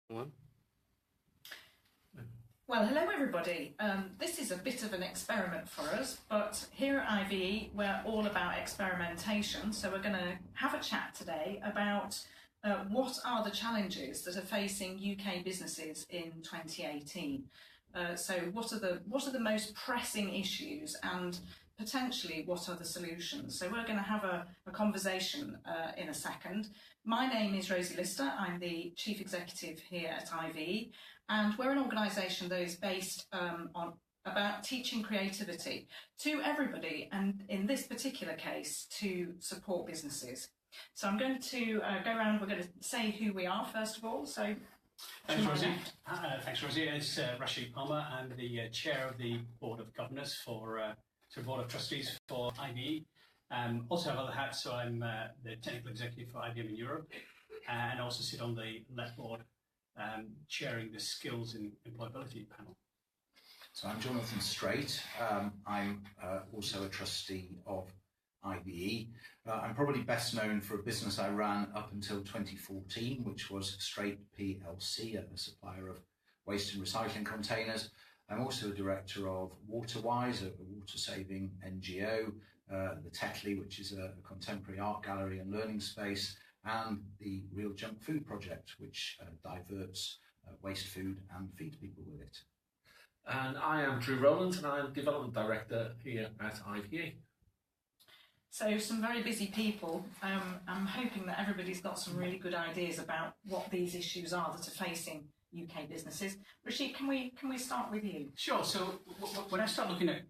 One. Well, hello everybody. This is a bit of an experiment for us, but here at IVE we're all about experimentation, so we're going to have a chat today about what are the challenges that are facing UK businesses in 2018. So what are the most pressing issues and potentially what are the solutions? So we're going to have a conversation in a second. My name is Rosi Lister. I'm the Chief Executive here at IVE, and we're an organisation that is based on about teaching creativity to everybody, and in this particular case to support businesses. So I'm going to go around. We're going to say who we are first of all. So thanks, Rosi. Thanks, Rosi. It's Rashik Parmar. I'm the chair of the Board of Governors for Board of Trustees for IVE. Also have other hats, so I'm the technical executive for IBM in Europe, and also sit on the LET board, chairing the Skills in Employability panel. So I'm Jonathan Straight. I'm also a trustee of IVE. I'm probably best known for a business I ran up until 2014, which was Straight PLC, a supplier of waste and recycling containers. I'm also a director of Waterwise, a water-saving NGO, the Tetley, which is a contemporary art gallery and learning space, and the Real Junk Food Project, which diverts waste food and feeds people with it. And I am Rowlands, and I'm Development Director here at IVE. So some very busy people. I'm hoping that everybody's got some really good ideas about what these issues are that are facing UK businesses. Rashik, can we start with you? Sure. So when I start looking at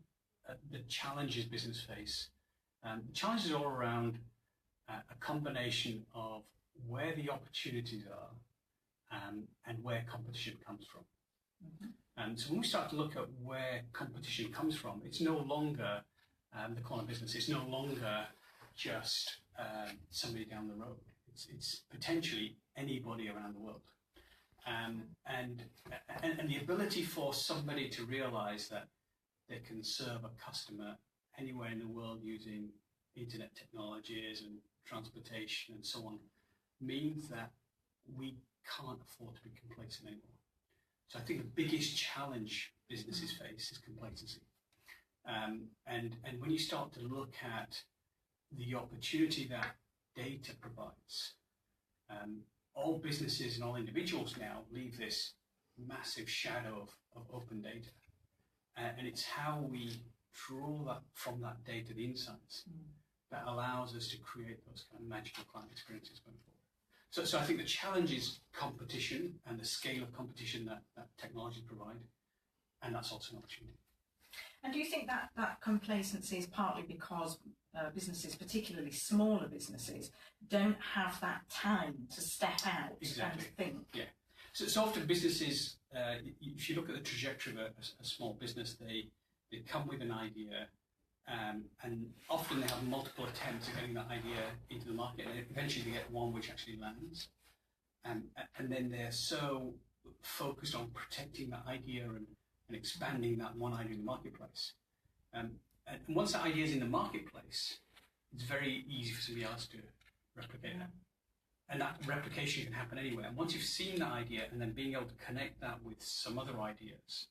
the challenges business face, the challenges are all around a combination of where the opportunities are and where competition comes from. Mm-hmm. So when we start to look at where competition comes from, it's no longer the corner business. It's no longer just somebody down the road. It's potentially anybody around the world. And the ability for somebody to realise that they can serve a customer anywhere in the world using internet technologies and transportation and so on means that we can't afford to be complacent anymore. So I think the biggest challenge businesses face is complacency. And when you start to look at the opportunity that data provides, all businesses and all individuals now leave this massive shadow of open data. And it's how we draw that from that data, the insights, that allows us to create those kind of magical client experiences going forward. So I think the challenge is competition and the scale of competition that technology provide, and that's also an opportunity. And do you think that complacency is partly because businesses, particularly smaller businesses, don't have that time to step out and think? Yeah. So often businesses, if you look at the trajectory of a small business, they come with an idea, and often they have multiple attempts at getting that idea into the market, and eventually they get one which actually lands. And then they're so focused on protecting that idea and expanding that one idea in the marketplace. And once that idea is in the marketplace, it's very easy for somebody else to replicate that. And that replication can happen anywhere. And once you've seen that idea and then being able to connect that with some other ideas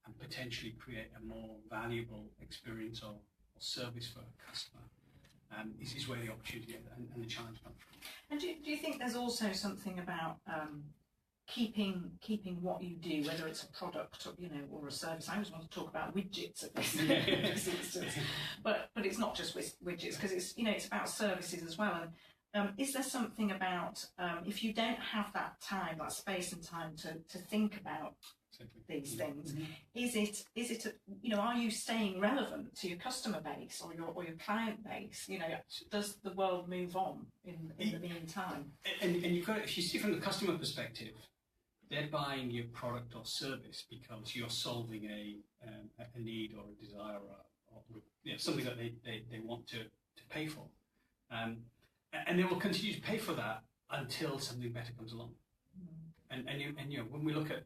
and potentially create a more valuable experience or service for a customer, is where the opportunity and the challenge comes from. And do you think there's also something about keeping what you do, whether it's a product or a service? I always want to talk about widgets at this instance, but it's not just widgets, because it's about services as well. And is there something about if you don't have that time, that space and time to think about these things, mm-hmm. is it are you staying relevant to your customer base or your client base? Does the world move on in the meantime? And you've got, if you see from the customer perspective, they're buying your product or service because you're solving a need or a desire or something that they want to pay for, and they will continue to pay for that until something better comes along. And when we look at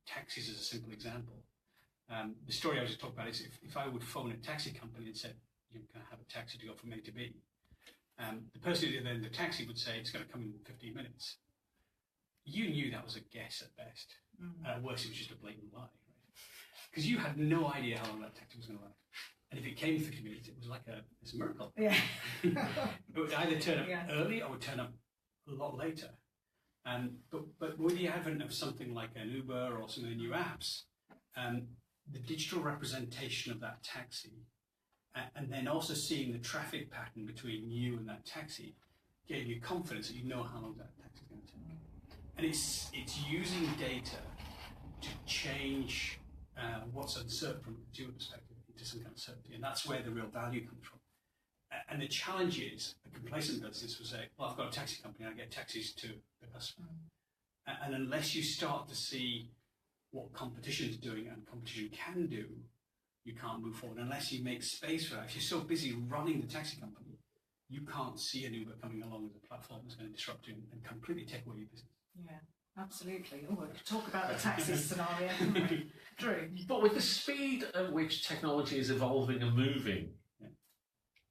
taxis as a simple example, the story I was just talking about is if I would phone a taxi company and said, "You can have a taxi to go from A to B," the person at the end of the taxi would say it's going to come in 15 minutes. you knew that was a guess at best. At worst, it was just a blatant lie, because you had no idea how long that taxi was going to last. And if it came 50 minutes, it was like it's a miracle. Yeah. It would either turn up Yeah. early or would turn up a lot later. But with the advent of something like an Uber or some of the new apps, the digital representation of that taxi, and then also seeing the traffic pattern between you and that taxi, gave you confidence that you know how long that taxi is going to take. And it's using data to change what's uncertain from a consumer perspective into some kind of certainty, and that's where the real value comes from. And the challenge is, a complacent business will say, well, I've got a taxi company, I get taxis to the customer. And unless you start to see what competition is doing and competition can do, you can't move forward. Unless you make space for that. If you're so busy running the taxi company, you can't see an Uber coming along as a platform that's going to disrupt you and completely take away your business. Yeah, absolutely. Oh, we could talk about the taxi scenario, couldn't we? Drew? But with the speed at which technology is evolving and moving,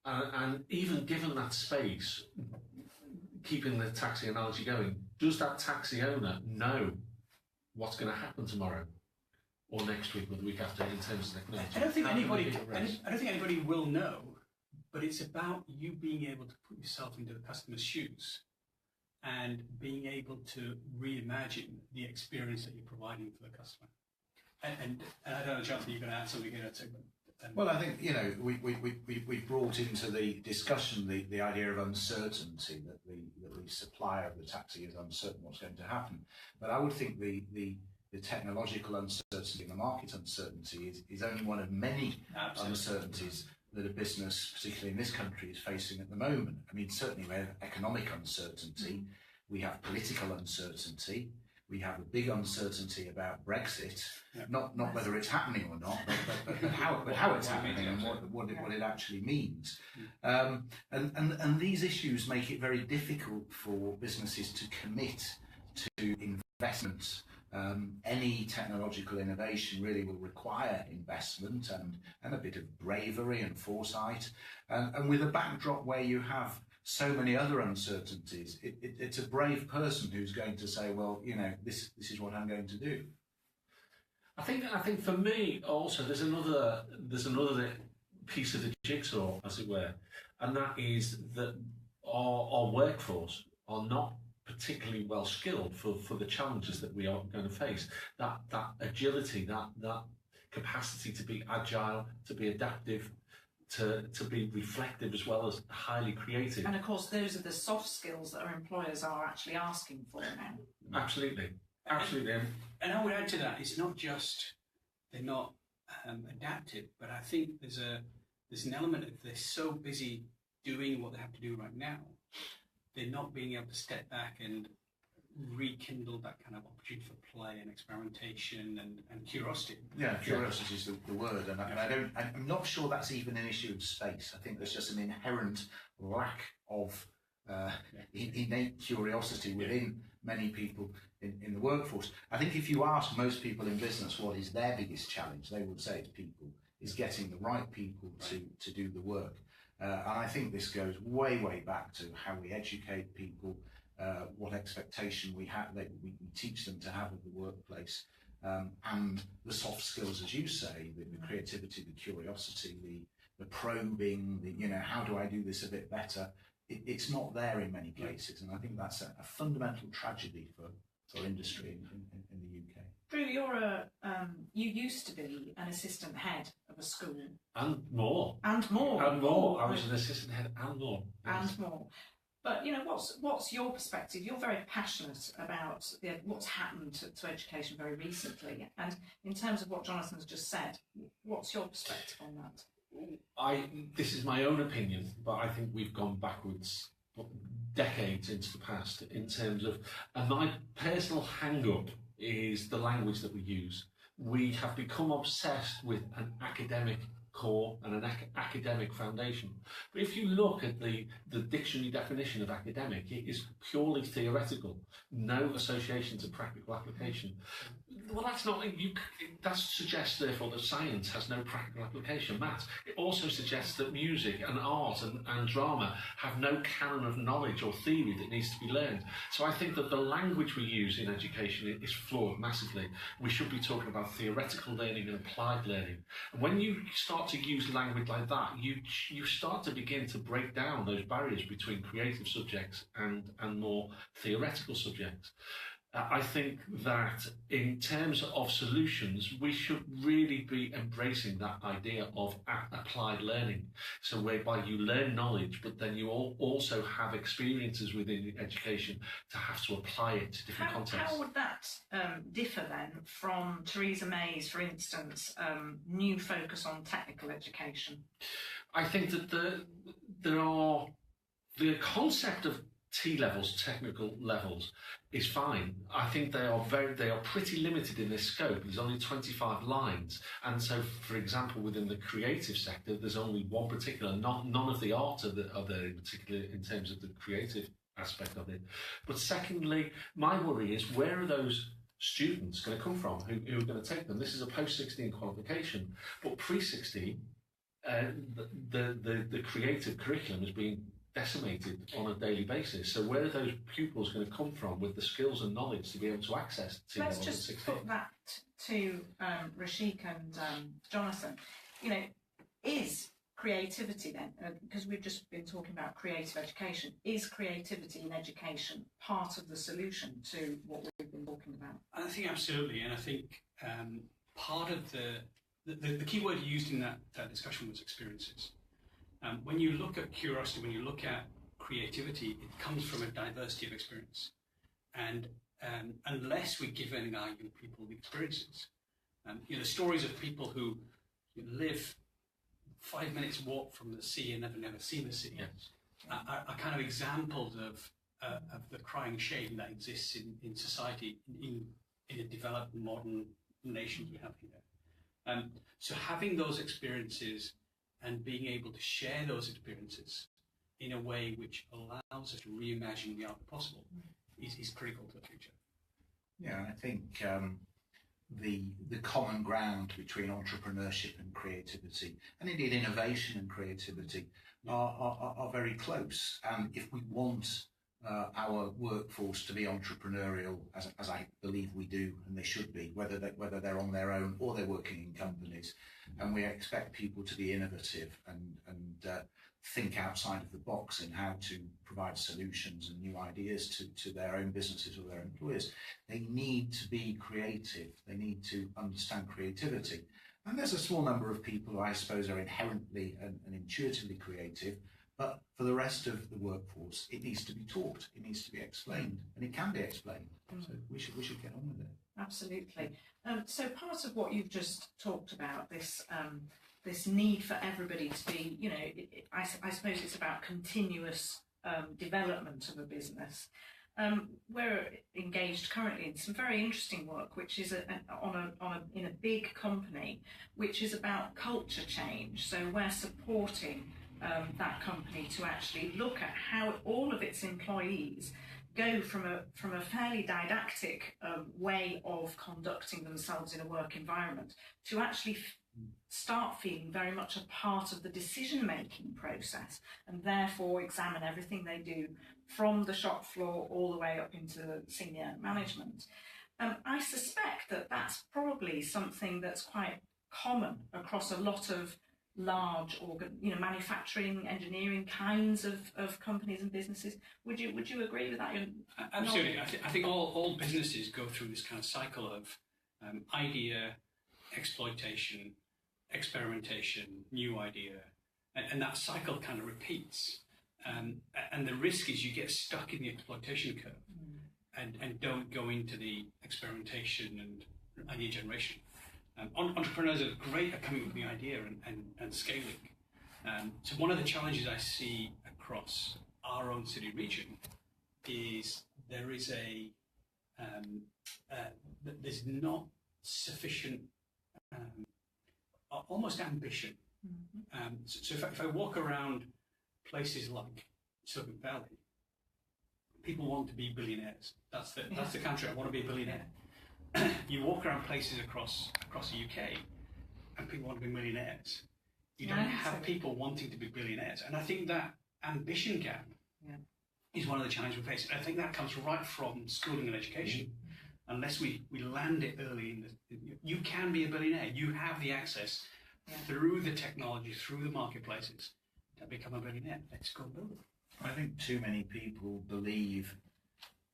and even given that space, keeping the taxi analogy going, does that taxi owner know what's going to happen tomorrow or next week or the week after in terms of technology? I don't think anybody will know, but it's about you being able to put yourself into the customer's shoes and being able to reimagine the experience that you're providing for the customer. And I don't know, Jonathan, you're going to add something here too. Well, I think, you know, we brought into the discussion the idea of uncertainty, that the supplier of the taxi is uncertain what's going to happen. But I would think the technological uncertainty and the market uncertainty is only one of many uncertainties that a business, particularly in this country, is facing at the moment. I mean, certainly we have economic uncertainty, we have political uncertainty, we have a big uncertainty about Brexit, not whether it's happening or not, but how it's happening and what it actually means. And these issues make it very difficult for businesses to commit to investment. Any technological innovation really will require investment and a bit of bravery and foresight. And with a backdrop where you have so many other uncertainties, it's a brave person who's going to say, well, you know, this is what I'm going to do. I think for me also there's another piece of the jigsaw, as it were, and that is that our workforce are not particularly well skilled for the challenges that we are going to face. That agility, that capacity to be agile, to be adaptive, to be reflective as well as highly creative. And of course, those are the soft skills that our employers are actually asking for now. Absolutely. And I would add to that, it's not just they're not adaptive, but I think there's an element of they're so busy doing what they have to do right now, they're not being able to step back and rekindle that kind of opportunity for play and experimentation and curiosity. Yeah, curiosity is the word, and I'm not sure that's even an issue of space. I think there's just an inherent lack of innate curiosity within many people in the workforce. I think if you ask most people in business what is their biggest challenge, they would say it's people, is getting the right people to do the work. And I think this goes way back to how we educate people, what expectation we have, that we teach them to have of the workplace, and the soft skills, as you say, the creativity, the curiosity, the probing, how do I do this a bit better? It's not there in many cases, and I think that's a fundamental tragedy for industry in the UK. Drew, you used to be an assistant head of a school. And more. I was an assistant head and more. And more. But what's your perspective? You're very passionate about what's happened to education very recently, and in terms of what Jonathan's just said, what's your perspective on that? This is my own opinion, but I think we've gone backwards decades into the past in terms of, and my personal hang-up is the language that we use. We have become obsessed with an academic core and an academic foundation. But if you look at the dictionary definition of academic, it is purely theoretical, no association to practical application. Well, that's not, that suggests therefore that science has no practical application. Matt, it also suggests that music and art and drama have no canon of knowledge or theory that needs to be learned. So I think that the language we use in education is flawed massively. We should be talking about theoretical learning and applied learning. And when you start to use language like that, you start to begin to break down those barriers between creative subjects and more theoretical subjects. I think that in terms of solutions, we should really be embracing that idea of applied learning. So whereby you learn knowledge, but then you also have experiences within education to have to apply it to different contexts. How would that differ then from Theresa May's, for instance, new focus on technical education? I think that the concept of T levels, technical levels, is fine. I think they are pretty limited in their scope. There's only 25 lines, and so, for example, within the creative sector, there's only one particular. None of the art are there in particular in terms of the creative aspect of it. But secondly, my worry is where are those students going to come from? Who are going to take them? This is a post-16 qualification, but pre-16, the creative curriculum is being decimated on a daily basis. So where are those pupils going to come from with the skills and knowledge to be able to access T Let's levels just at 16? put that to Rashik and Jonathan. You know, is creativity then, because we've just been talking about creative education, is creativity in education part of the solution to what we've been talking about? I think absolutely, and I think part of the key word used in that discussion was experiences. When you look at curiosity, when you look at creativity, it comes from a diversity of experience. And unless we're giving our young people the experiences, the stories of people who live 5 minutes walk from the sea and never seen the sea, yes, are kind of examples of the crying shame that exists in society, in the developed modern nations we have here. So having those experiences and being able to share those experiences in a way which allows us to reimagine the art of possible is critical to the future. Yeah, I think the common ground between entrepreneurship and creativity, and indeed innovation and creativity, are very close. And if we want our workforce to be entrepreneurial, as I believe we do, and they should be, whether they're on their own or they're working in companies, and we expect people to be innovative and think outside of the box in how to provide solutions and new ideas to their own businesses or their employers, they need to be creative. They need to understand creativity. And there's a small number of people who I suppose are inherently and intuitively creative, but for the rest of the workforce, it needs to be taught, it needs to be explained, and it can be explained. So we should get on with it. Absolutely. So part of what you've just talked about, this need for everybody to be, I suppose it's about continuous development of a business. We're engaged currently in some very interesting work, which is in a big company, which is about culture change. So we're supporting that company to actually look at how all of its employees go from a fairly didactic way of conducting themselves in a work environment to actually start feeling very much a part of the decision-making process, and therefore examine everything they do from the shop floor all the way up into senior management. I suspect that that's probably something that's quite common across a lot of large manufacturing, engineering kinds of companies and businesses. Would you agree with that? Absolutely. I think all businesses go through this kind of cycle of idea, exploitation, experimentation, new idea, and that cycle kind of repeats. And the risk is you get stuck in the exploitation curve and don't go into the experimentation and idea generation. Entrepreneurs are great at coming up with the idea and scaling. So one of the challenges I see across our own city region is there's not sufficient almost ambition So if I walk around places like Silicon Valley, people want to be billionaires. That's the country. I want to be a billionaire. You walk around places across the UK, and people want to be millionaires. You don't have people wanting to be billionaires, and I think that ambition gap is one of the challenges we face. And I think that comes right from schooling and education. Unless we land it early, you can be a billionaire. You have the access through the technology, through the marketplaces, to become a billionaire. Let's go build it. I think too many people believe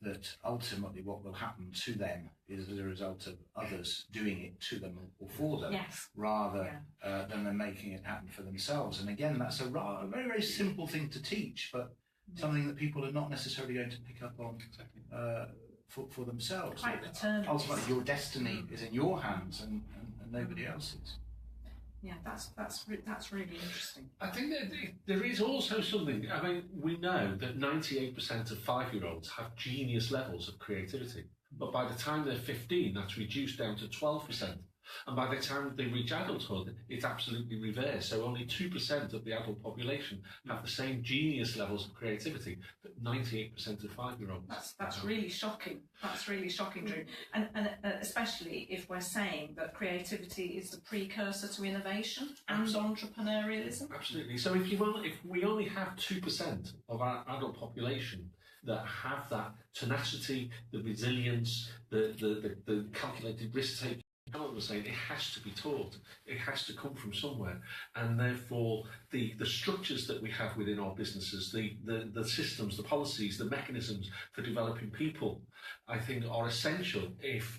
that ultimately what will happen to them is as a result of others doing it to them or for them, rather than them making it happen for themselves. And again, that's a very, very simple thing to teach, but something that people are not necessarily going to pick up on for themselves. Ultimately, your destiny is in your hands and nobody else's. Yeah, that's really interesting. I think that there is also something. I mean, we know that 98% of 5-year-olds have genius levels of creativity, but by the time they're 15, that's reduced down to 12%. And by the time they reach adulthood, it's absolutely reversed. So only 2% of the adult population have the same genius levels of creativity that 98% of 5-year-olds. That's really shocking. That's really shocking, Drew. And especially if we're saying that creativity is the precursor to innovation and entrepreneurialism. Absolutely. So if we only have 2% of our adult population that have that tenacity, the resilience, the calculated risk taking, I was saying, it has to be taught. It has to come from somewhere, and therefore the structures that we have within our businesses, the systems, the policies, the mechanisms for developing people, I think are essential if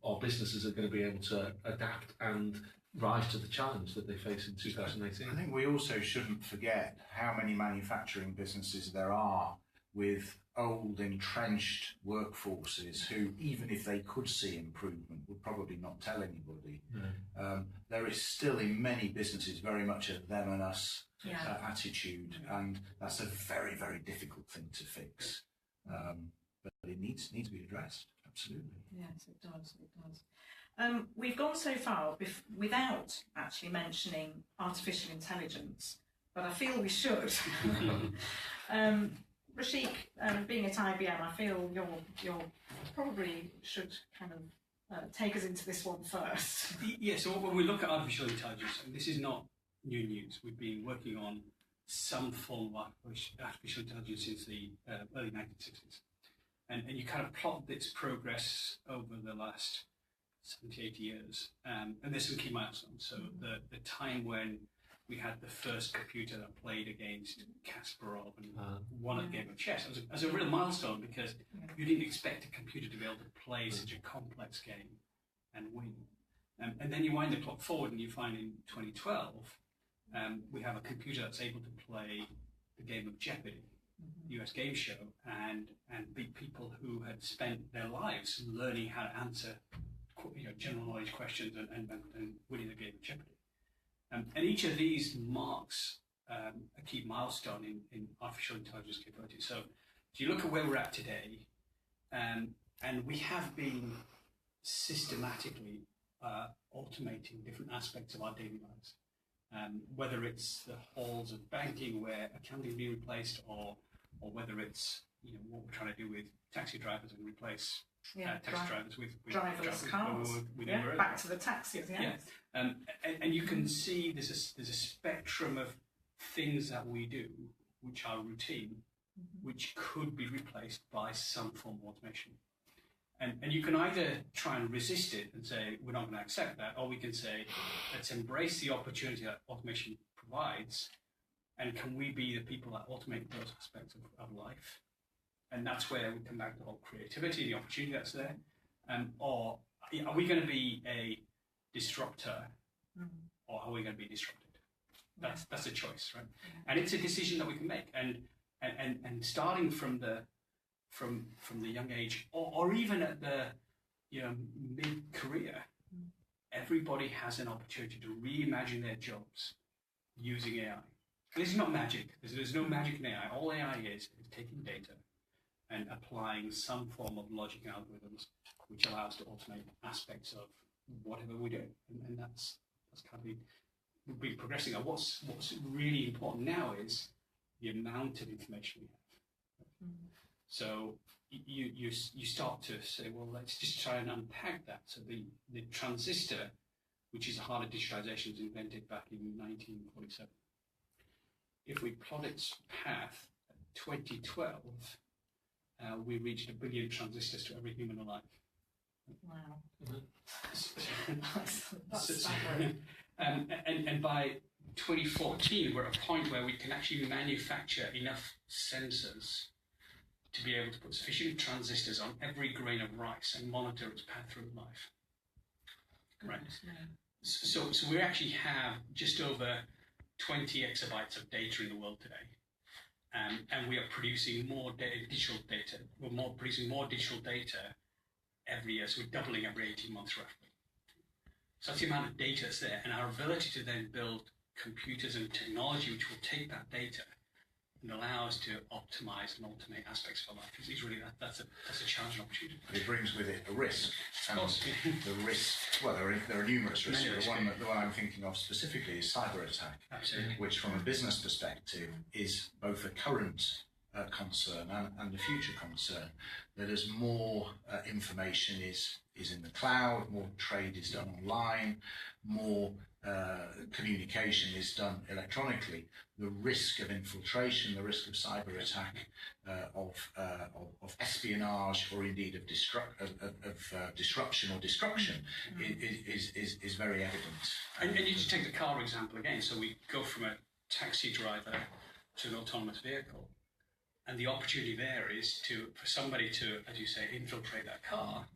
our businesses are going to be able to adapt and rise to the challenge that they face in 2018. I think we also shouldn't forget how many manufacturing businesses there are with old entrenched workforces who, even if they could see improvement, would probably not tell anybody. There is still in many businesses very much a them and us attitude, and that's a very, very difficult thing to fix. But it needs to be addressed, absolutely. Yes, it does. We've gone so far without actually mentioning artificial intelligence, but I feel we should. Rashik, being at IBM, I feel you're probably should kind of take us into this one first. Yeah, so when we look at artificial intelligence, and this is not new news, we've been working on some form of artificial intelligence since the early 1960s. And you kind of plot its progress over the last 70, 80 years. And there's some key milestones. So the time when we had the first computer that played against Kasparov and won a game of chess. It was a real milestone because you didn't expect a computer to be able to play such a complex game and win. And then you wind the clock forward and you find in 2012, we have a computer that's able to play the game of Jeopardy, the US game show, and beat people who had spent their lives learning how to answer general knowledge questions and winning the game of Jeopardy. And each of these marks a key milestone in artificial intelligence capability. So if you look at where we're at today, and we have been systematically automating different aspects of our daily lives, whether it's the halls of banking where accounting is being replaced, or whether it's what we're trying to do with taxi drivers and replace taxi drivers with driverless cars. Back to the taxis, and you can see there's a spectrum of things that we do which are routine, which could be replaced by some form of automation. And you can either try and resist it and say, we're not going to accept that, or we can say, let's embrace the opportunity that automation provides, and can we be the people that automate those aspects of life? And that's where we come back to the whole creativity, the opportunity that's there. Or are we going to be a disruptor, or are we going to be disrupted? That's a choice, right? And it's a decision that we can make. And starting from the young age, or even at the mid-career, everybody has an opportunity to reimagine their jobs using AI. This is not magic. There's no magic in AI. All AI is taking data and applying some form of logic and algorithms, which allows to automate aspects of whatever we do. And that's kind of we've been progressing. And what's really important now is the amount of information we have. So you start to say, well, let's just try and unpack that. So the transistor, which is a harder digitization, was invented back in 1947. If we plot its path at 2012, we reached 1 billion transistors to every human alive. Wow. So, and by 2014, we're at a point where we can actually manufacture enough sensors to be able to put sufficient transistors on every grain of rice and monitor its path through life. Right. So we actually have just over 20 exabytes of data in the world today. And we are producing more digital data. We're producing more digital data every year. So we're doubling every 18 months roughly. So that's the amount of data that's there. And our ability to then build computers and technology which will take that data and allow us to optimize and automate aspects of our life is really that's a challenge and opportunity. It brings with it a risk. Of course. The risk, well, there are numerous risks. The one I'm thinking of specifically is cyber attack. Absolutely. Which from a business perspective is both a current concern and a future concern. That as more information is in the cloud, more trade is done online, more communication is done electronically, the risk of infiltration, the risk of cyber attack, of espionage, or indeed of disruption or destruction is very evident. And you just take the car example again. So we go from a taxi driver to an autonomous vehicle, and the opportunity there is for somebody to, as you say, infiltrate that car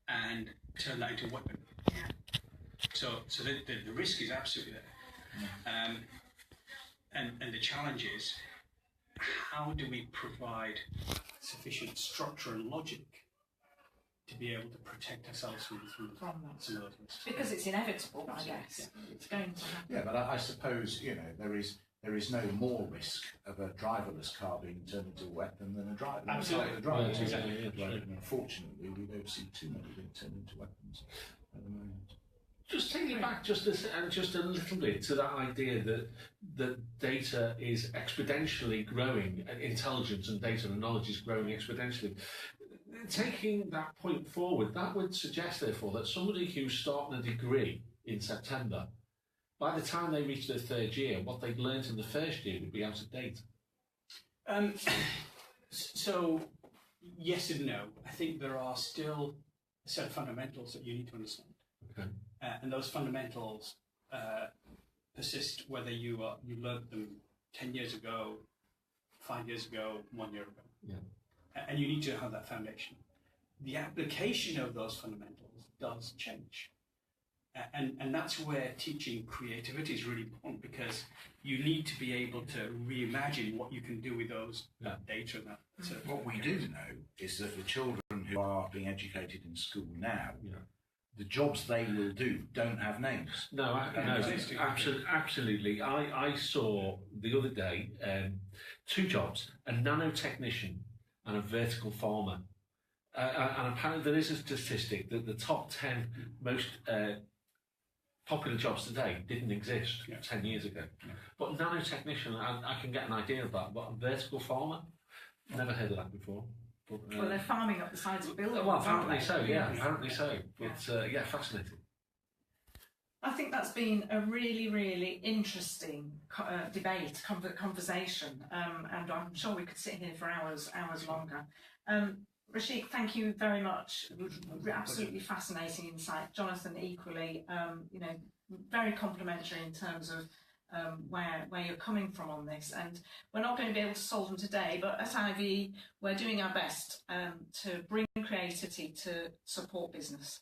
and turn that into a weapon. So the risk is absolutely there. And the challenge is, how do we provide sufficient structure and logic to be able to protect ourselves from some of those risks? Because it's inevitable, I guess. It's going to happen. Yeah, but I suppose, there is no more risk of a driverless car being turned into a weapon than a driver. Absolutely. Exactly. Unfortunately, we don't see too many being turned into weapons at the moment. Just taking it back just a little bit to that idea that data is exponentially growing, and intelligence and data and knowledge is growing exponentially. Taking that point forward, that would suggest, therefore, that somebody who's starting a degree in September, by the time they reach their third year, what they'd learned in the first year would be out of date. So, yes and no. I think there are still a set of fundamentals that you need to understand. Okay. And those fundamentals persist whether you learned them 10 years ago, 5 years ago, 1 year ago. Yeah. And you need to have that foundation. The application of those fundamentals does change. And that's where teaching creativity is really important, because you need to be able to reimagine what you can do with that data and that. What we do know is that the children who are being educated in school now, the jobs they will do don't have names. No, absolutely. I saw the other day 2 jobs: a nanotechnician and a vertical farmer. And apparently there is a statistic that the top 10 most popular jobs today didn't exist 10 years ago. But nanotechnician, I can get an idea of that. But a vertical farmer, never heard of that before. But, well, they're farming up the sides of buildings. Well, apparently so, yeah, apparently so. But fascinating. I think that's been a really, really interesting debate, conversation, and I'm sure we could sit here for hours longer. Rashik, thank you very much. Absolutely fascinating insight. Jonathan, equally, very complimentary in terms of where you're coming from on this. And we're not going to be able to solve them today, but at IVE, we're doing our best to bring creativity to support business.